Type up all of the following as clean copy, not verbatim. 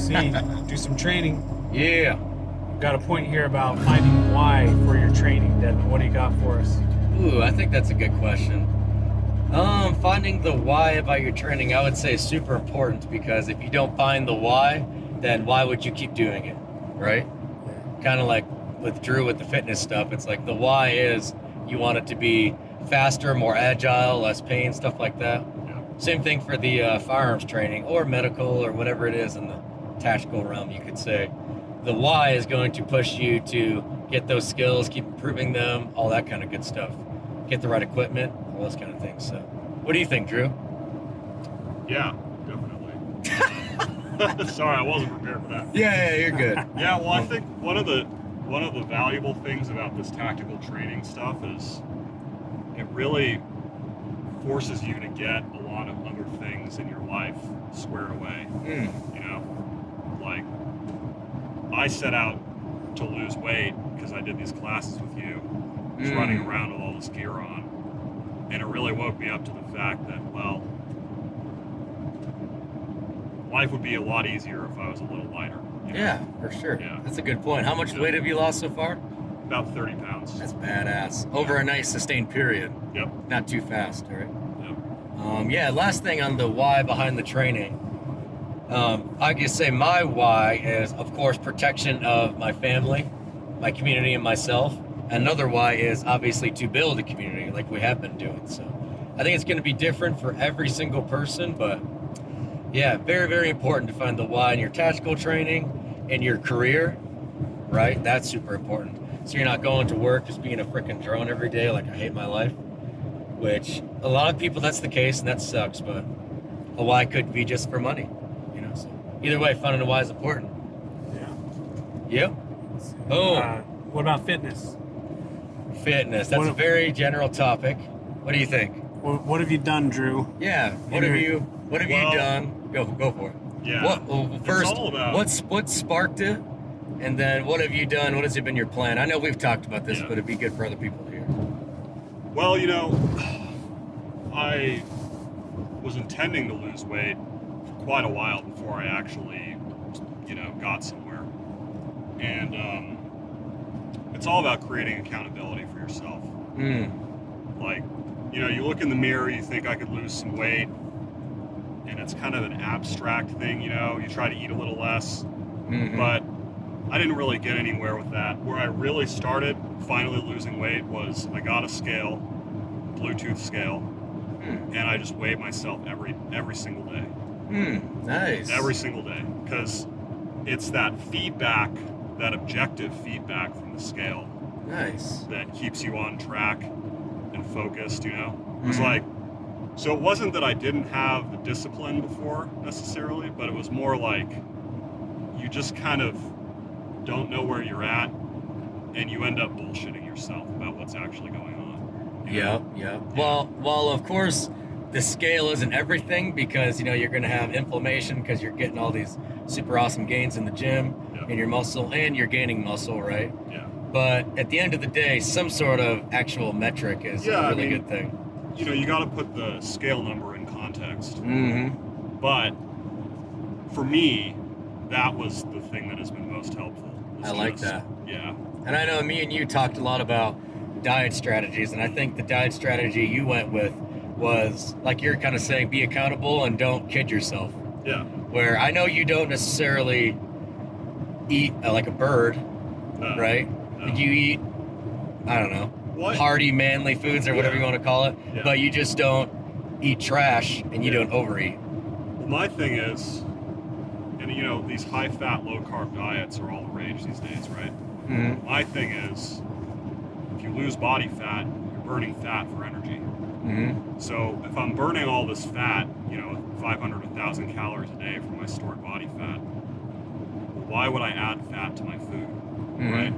RC, do some training. Yeah. Got a point here about finding why for your training, Devin. What do you got for us? Ooh, I think that's a good question. Finding the why about your training, I would say is super important, because if you don't find the why, then why would you keep doing it, right? Kind of like with Drew with the fitness stuff. It's like the why is you want it to be faster, more agile, less pain, stuff like that. Yeah. Same thing for the firearms training or medical or whatever it is in the tactical realm, you could say. The why is going to push you to get those skills, keep improving them, all that kind of good stuff. Get the right equipment, all those kind of things. So, what do you think, Drew? Yeah, definitely. Sorry, I wasn't prepared for that. Yeah, you're good. Yeah, well, I think one of the valuable things about this tactical training stuff is it really forces you to get a lot of other things in your life squared away. You know, like I set out to lose weight because I did these classes with you, just running around with all this gear on, and it really woke me up to the fact that, well, life would be a lot easier if I was a little lighter. You know? Yeah, for sure. Yeah. That's a good point. How much weight have you lost so far? About 30 pounds. That's badass. Over a nice sustained period. Yep. Not too fast, all right? Yep. Yeah, last thing on the why behind the training. I can say my why is, of course, protection of my family, my community, and myself. Another why is obviously to build a community like we have been doing. So I think it's going to be different for every single person, but yeah, very, very important to find the why in your tactical training, in your career, right? That's super important. So you're not going to work just being a freaking drone every day like I hate my life, which a lot of people, that's the case, and that sucks, but a why could be just for money, you know? So either way, finding a why is important. Yeah. Yep. Boom. What about fitness? Fitness. That's a very general topic. What do you think? What have you done, Drew? Yeah. What have you done? Go for it. Yeah. Well, first, It's all about... what sparked it, and then what have you done? What has it been your plan? I know we've talked about this, but it'd be good for other people to hear. Well, you know, I was intending to lose weight for quite a while before I actually, you know, got somewhere. And it's all about creating accountability for yourself. Like, you know, you look in the mirror, you think I could lose some weight, and it's kind of an abstract thing, you know, you try to eat a little less, but I didn't really get anywhere with that. Where I really started finally losing weight was I got a scale, Bluetooth scale, and I just weighed myself every single day. Nice. Every single day, because it's that feedback, that objective feedback from the scale. Nice. That keeps you on track and focused, you know? It was like, so it wasn't that I didn't have the discipline before necessarily, but it was more like you just kind of don't know where you're at, and you end up bullshitting yourself about what's actually going on. Yep. Well, of course, the scale isn't everything, because, you know, you're going to have inflammation because you're getting all these super awesome gains in the gym in your muscle, and you're gaining muscle, right? Yeah. But at the end of the day, some sort of actual metric is a really good thing. You know, you got to put the scale number in context. But for me, that was the thing that has been most helpful. I like that. Yeah. And I know me and you talked a lot about diet strategies, and I think the diet strategy you went with was, like you're kind of saying, be accountable and don't kid yourself. Yeah. Where I know you don't necessarily eat like a bird, right? No. You eat, I don't know, hearty, manly foods or whatever you want to call it, but you just don't eat trash and you don't overeat. Well, my thing is, and you know, these high-fat, low-carb diets are all the rage these days, right? My thing is, if you lose body fat, you're burning fat for energy. So if I'm burning all this fat, you know, 500, 1,000 calories a day from my stored body fat, why would I add fat to my food, right?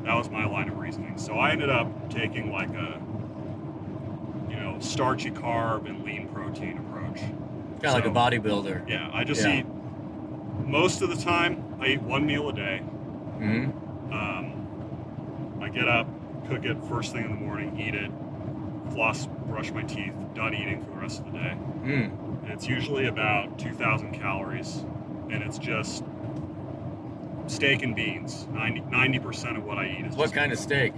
That was my line of reasoning. So I ended up taking like a, you know, starchy carb and lean protein approach. Kind of like a bodybuilder. Yeah, I just eat, most of the time, I eat one meal a day. I get up, cook it first thing in the morning, eat it, floss, brush my teeth, done eating for the rest of the day. And it's usually about 2,000 calories, and it's just steak and beans. 90% of what I eat is What just, kind of steak?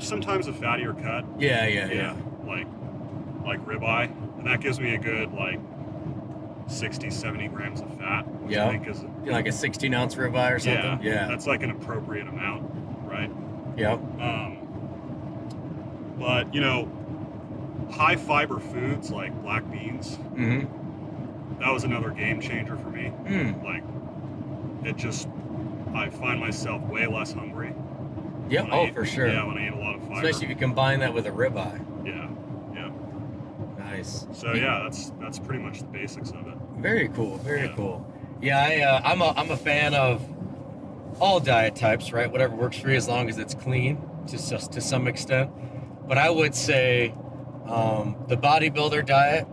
sometimes a fattier cut. Yeah. Like ribeye, and that gives me a good like 60, 70 grams of fat, which Yeah. I think is Like a 16-ounce ribeye or something? Yeah. that's like an appropriate amount, right? Yep. But high fiber foods like black beans, Mm-hmm. that was another game changer for me. Like, I find myself way less hungry. Yep. when I eat- For sure. Yeah, when I eat a lot of fiber. Especially if you combine that with a ribeye. Yeah. Nice. So yeah, that's pretty much the basics of it. Very cool. Very Yeah. cool. Yeah, I'm a fan of all diet types, right? Whatever works for you, as long as it's clean to some extent. But I would say the bodybuilder diet.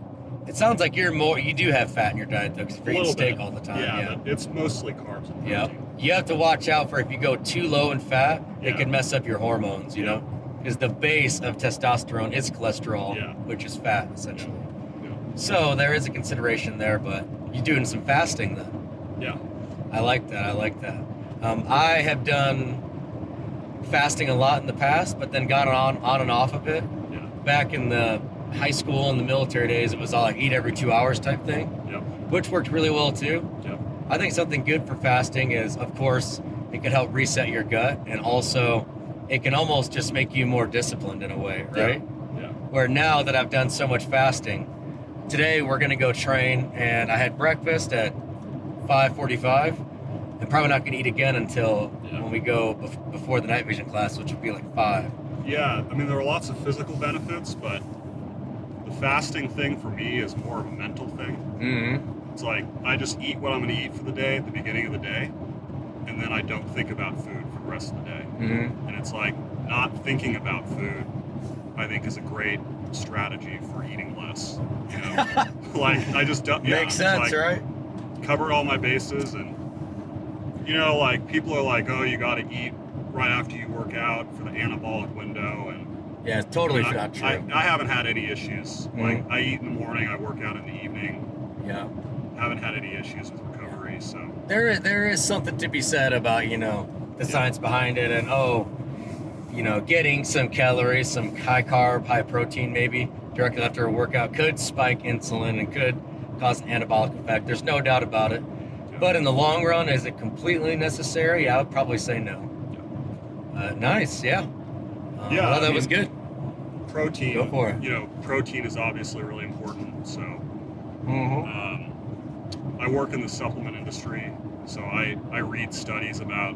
It sounds like you do have fat in your diet though, because you're eating steak all the time. Yeah, but it's mostly carbs and protein. Yep. You have to watch out for if you go too low in fat, it Yeah. can mess up your hormones. You Yeah. know, because the base of testosterone is cholesterol, Yeah. which is fat essentially. Yeah. So there is a consideration there, but you're doing some fasting then. Yeah. I like that. I have done fasting a lot in the past, but then got on and off of it. Yeah. Back in the high school and the military days, it was all like eat every 2 hours type thing, Yep. which worked really well too. Yep. I think something good for fasting is, of course, it can help reset your gut, and also it can almost just make you more disciplined in a way, right? Yeah. Where now that I've done so much fasting, today we're gonna go train, and I had breakfast at 5:45. I'm probably not gonna eat again until when we go before the night vision class, which would be like 5. Yeah. I mean, there are lots of physical benefits, but the fasting thing for me is more of a mental thing. Mm-hmm. It's like I just eat what I'm going to eat for the day at the beginning of the day, and then I don't think about food for the rest of the day. Mm-hmm. And it's like not thinking about food, I think, is a great strategy for eating less. Like I just don't. Yeah, Makes sense, like, right? Covered all my bases, and like people are like, oh, you got to eat right after you work out for the anabolic window, and Yeah, it's totally not true. I haven't had any issues. Mm-hmm. Like I eat in the morning, I work out in the evening. Yeah. Haven't had any issues with recovery, so There is something to be said about, the science behind it, and getting some calories, some high carb, high protein maybe directly after a workout could spike insulin and could cause an anabolic effect. There's no doubt about it. yeah. But in the long run, is it completely necessary? I would probably say no. Nice, yeah. Yeah, well, that I was mean, good. protein. Go for it. Protein is obviously really important. So Mm-hmm. I work in the supplement industry, so I read studies about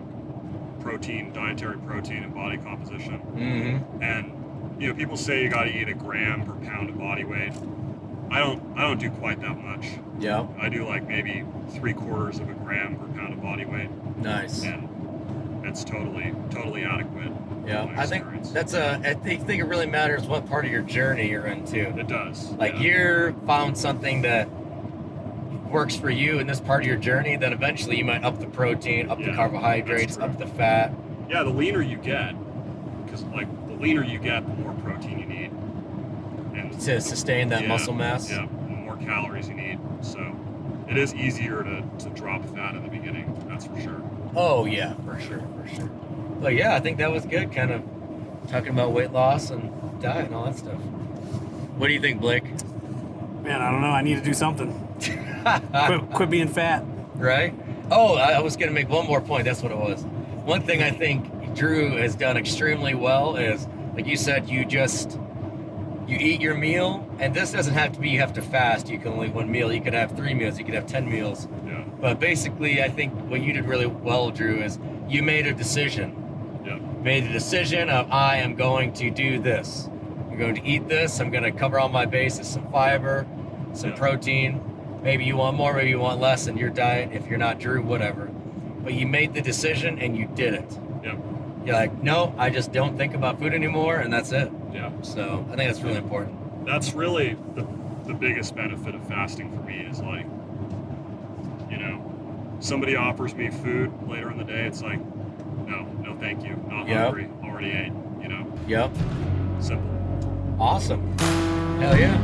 protein, dietary protein, and body composition. Mm-hmm. And people say you got to eat a gram per pound of body weight. I don't do quite that much. Yeah. I do like maybe 3/4 of a gram per pound of body weight, Nice. and it's totally adequate. Yeah. in my I think experience. I think it really matters what part of your journey you're into. It does. Like yeah. you're found something that works for you in this part of your journey, then eventually you might up the protein, up the Yeah, carbohydrates, that's up the fat. Yeah, the leaner you get, because like the leaner you get, the more protein you need, and To sustain that yeah, muscle mass. Yeah, the more calories you need. So it is easier to drop fat in the beginning. That's for sure. Oh yeah, for sure. But yeah, I think that was good. Kind of talking about weight loss and diet and all that stuff. What do you think, Blake? Man, I don't know. I need to do something. Quit being fat. Right? Oh, I was going to make one more point. That's what it was. One thing I think Drew has done extremely well is, like you said, you eat your meal, and this doesn't have to be you have to fast. You can only eat one meal. You could have 3 meals. You could have 10 meals. Yeah. But basically, I think what you did really well, Drew, is you made a decision. Yeah. Made a decision of, I am going to do this. I'm going to eat this. I'm going to cover all my bases, some fiber, some Yeah. protein. Maybe you want more, maybe you want less in your diet. If you're not Drew, whatever. But you made the decision and you did it. Yeah. You're like, no, I just don't think about food anymore, and that's it. Yeah. So I think that's really important. That's really the biggest benefit of fasting for me is like, somebody offers me food later in the day, it's like, no thank you, not Yep. hungry, already ate, Yep. simple. Awesome. Hell yeah.